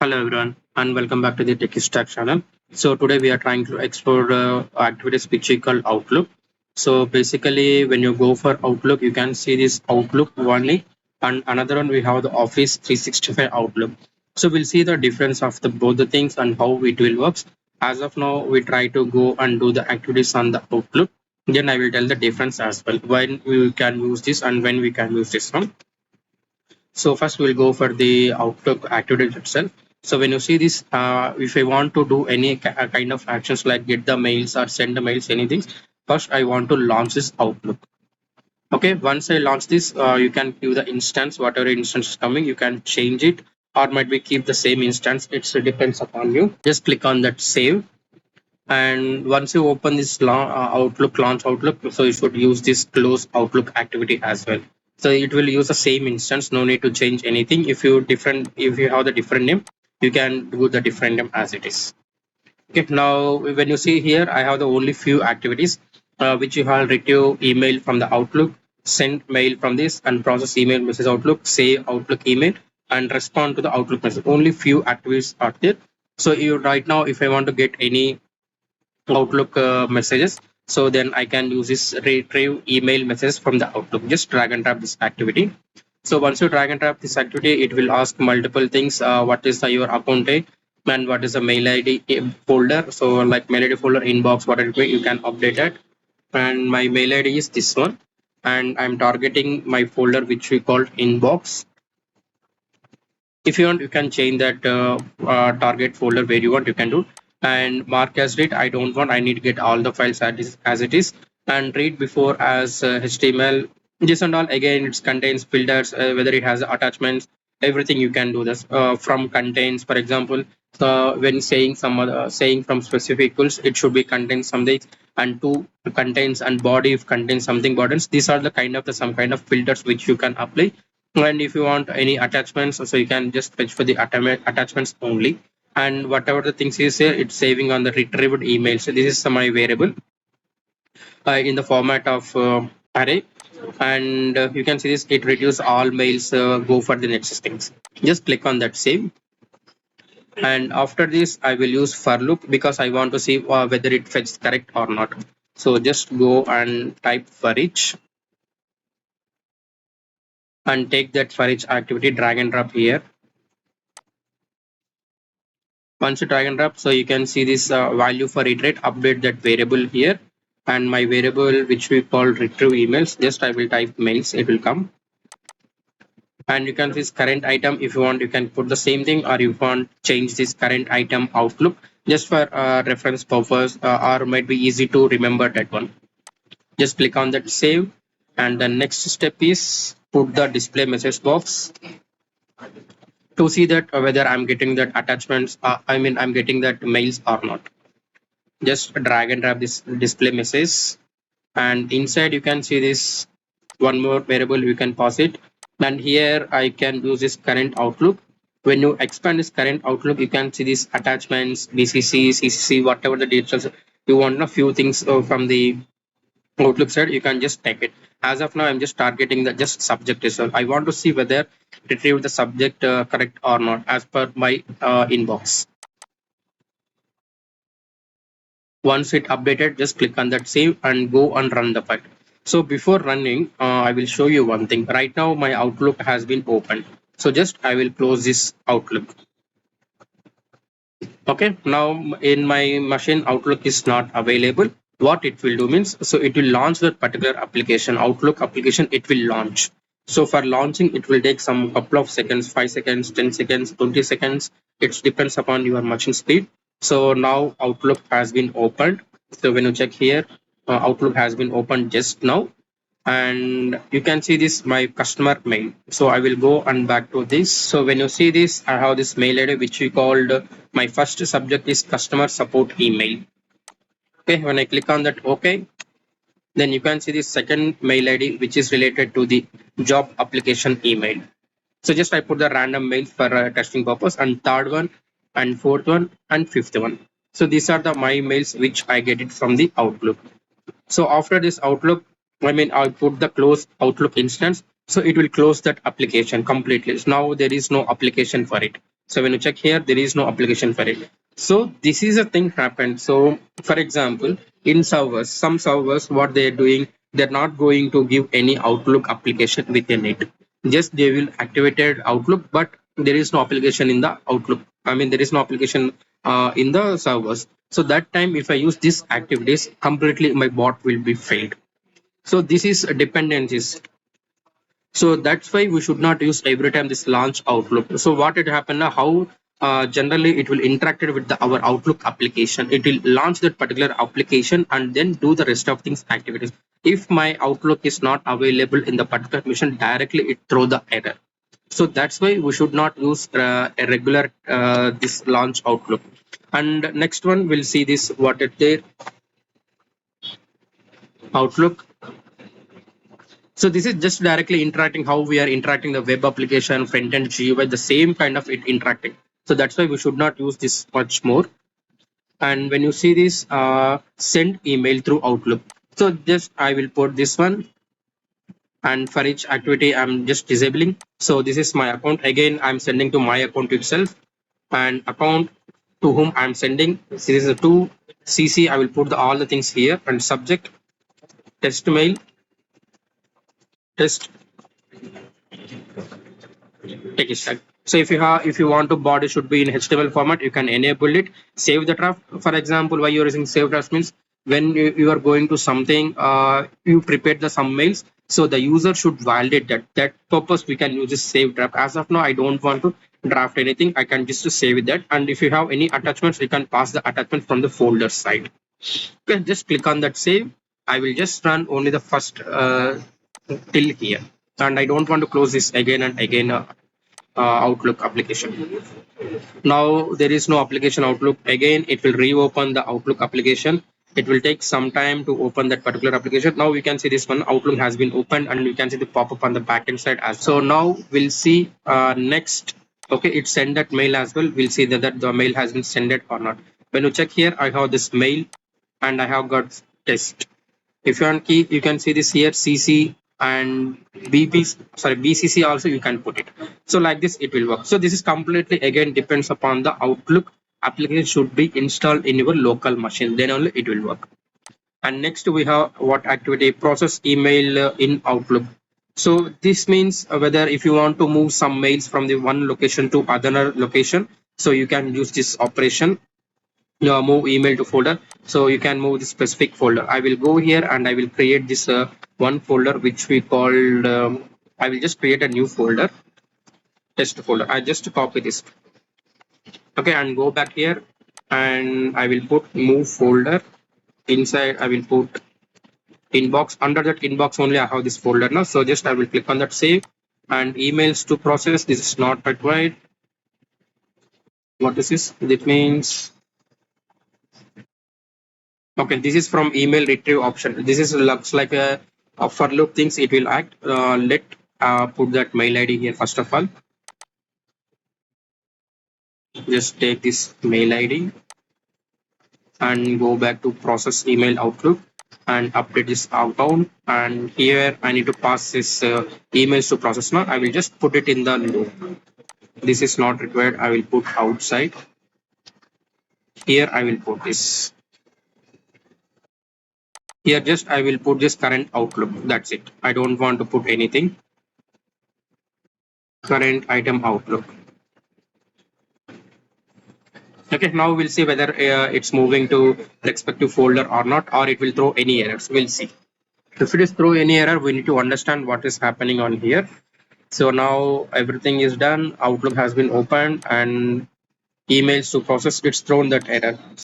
Hello everyone and welcome back to the Tech Stack channel. So today we are trying to explore activities which we call Outlook. So basically when you go for Outlook you can see this Outlook only, and another one we have the Office 365 Outlook. So we'll see the difference of the both the things and how it will works. As of now we try to go and do the activities on the Outlook. Then I will tell the difference as well, when we can use this and when we can use this one. So first we'll go for the Outlook activity itself. So when you see this, if I want to do any kind of actions like get the mails or send the mails, anything, first I want to launch this Outlook. Okay, once I launch this, you can give the instance, whatever instance is coming, you can change it or might be keep the same instance. It depends upon you. Just click on that save. And once you open this Outlook, launch Outlook, so you should use this close Outlook activity as well. So it will use the same instance, no need to change anything. If you have the different name, you can do the different name as it is. Okay, now when you see here, I have the only few activities which you have: retrieve email from the Outlook, send mail from this, and process email message Outlook, save Outlook email, and respond to the Outlook message. Only few activities are there. So you right now, if I want to get any Outlook messages, so then I can use this retrieve email messages from the Outlook. Just drag and drop this activity. So once you drag and drop this activity, it will ask multiple things. What is your account name and what is the mail ID folder? So like mail ID folder, inbox, whatever you can update it. And my mail ID is this one, and I'm targeting my folder which we called inbox. If you want, you can change that target folder where you want, you can do. And mark as read, I don't want, I need to get all the files as it is. And read before as HTML. This and all, again, it contains filters, whether it has attachments, everything you can do this from contains. For example, when saying some other saying from specific tools, it should be contains something, and to contains and body if contains something borders. These are the kind of the some kind of filters which you can apply. And if you want any attachments, so you can just fetch for the attachments only. And whatever the things is here, it's saving on the retrieved email. So this is my variable in the format of array. And you can see this, it reduce all mails, go for the next things. Just click on that save. And after this I will use for loop because I want to see whether it fetches correct or not. So just go and type for each and take that for each activity, drag and drop here. Once you drag and drop, so you can see this value for iterate, update that variable here. And my variable which we call retrieve emails, just I will type mails, it will come. And you can see this current item. If you want, you can put the same thing, or you want change this current item Outlook just for reference purpose, or might be easy to remember that one. Just click on that save. And the next step is put the display message box to see that whether I'm getting that attachments, I'm getting that mails or not. Just drag and drop this display message, and inside you can see this one more variable, you can pass it. And here I can use this current Outlook. When you expand this current Outlook, you can see these attachments, BCC, CCC, whatever the details you want. A few things from the Outlook side, you can just take it. As of now, I'm just targeting the just subject itself. I want to see whether retrieve the subject correct or not as per my inbox. Once it updated, just click on that save and go and run the file. So before running, I will show you one thing. Right now my Outlook has been opened, so just I will close this Outlook. Okay, now in my machine Outlook is not available. What it will do means, so it will launch that particular application, Outlook application, it will launch. So for launching, it will take some couple of seconds, 5 seconds, 10 seconds, 20 seconds. It depends upon your machine speed. So now Outlook has been opened. So when you check here, Outlook has been opened just now. And you can see this my customer mail. So I will go and back to this. So when you see this, I have this mail ID which we called my first subject is customer support email. Okay, when I click on that OK, then you can see the second mail ID which is related to the job application email. So just I put the random mail for testing purpose, and third one and fourth one and fifth one. So these are the my mails which I get it from the Outlook. So after this Outlook, I put the close Outlook instance. So it will close that application completely. So now there is no application for it. So when you check here, there is no application for it. So this is a thing happened. So for example, in servers, some servers, what they are doing, they're not going to give any Outlook application within it. Just they will activated Outlook, but there is no application in the Outlook. I mean, there is no application in the servers. So that time, if I use these activities, completely my bot will be failed. So this is dependencies. So that's why we should not use every time this launch Outlook. So what it happen now, how generally it will interact with our Outlook application. It will launch that particular application and then do the rest of things activities. If my Outlook is not available in the particular mission, directly it throw the error. So that's why we should not use a regular this launch Outlook. And next one we'll see this what it there Outlook. So this is just directly interacting how we are interacting the web application, front end GUI, the same kind of it interacting. So that's why we should not use this much more. And when you see this, send email through Outlook. So just I will put this one, and for each activity I'm just disabling. So this is my account. Again, I'm sending to my account itself, and account to whom I'm sending. This is a to CC. I will put all the things here, and subject test mail test text tag. So if you want to body should be in HTML format, you can enable it. Save the draft. For example, why you're using save draft means when you are going to something, you prepared the some mails. So the user should validate that. That purpose we can use this save draft. As of now, I don't want to draft anything. I can just save that. And if you have any attachments, you can pass the attachment from the folder side. Okay, just click on that save. I will just run only the first till here, and I don't want to close this again and again. Outlook application. Now there is no application Outlook. Again, it will reopen the Outlook application. It will take some time to open that particular application. Now we can see this one Outlook has been opened, and we can see the pop-up on the backend side as well. So now we'll see next. Okay, it sent that mail as well. We'll see that the mail has been sent or not. When you check here, I have this mail and I have got test. If you want key, you can see this here CC and BCC also you can put it. So like this it will work. So this is completely again depends upon the Outlook application should be installed in your local machine, then only it will work. And next we have what activity process email in Outlook. So this means whether if you want to move some mails from the one location to other location, so you can use this operation. Move email to folder, so you can move the specific folder. I will go here and I will create this one folder which we called I will just create a new folder, test folder. I just copy this, okay, and go back here and I will put move folder. Inside I will put inbox. Under that inbox only I have this folder now, so just I will click on that save. And emails to process, this is not required. What is this? That means okay, this is from email retrieve option. This is looks like a for loop things it will act. Let put that mail ID here first of all. Just take this mail ID and go back to process email Outlook and update this account. And here I need to pass this emails to process now. I will just put it in the loop. This is not required. I will put outside. Here I will put this. Here just I will put this current Outlook. That's it. I don't want to put anything. Current item Outlook. Okay, now we'll see whether it's moving to respective folder or not, or it will throw any errors. We'll see. If it is throw any error, we need to understand what is happening on here. So now everything is done. Outlook has been opened and emails to process. It's thrown that error.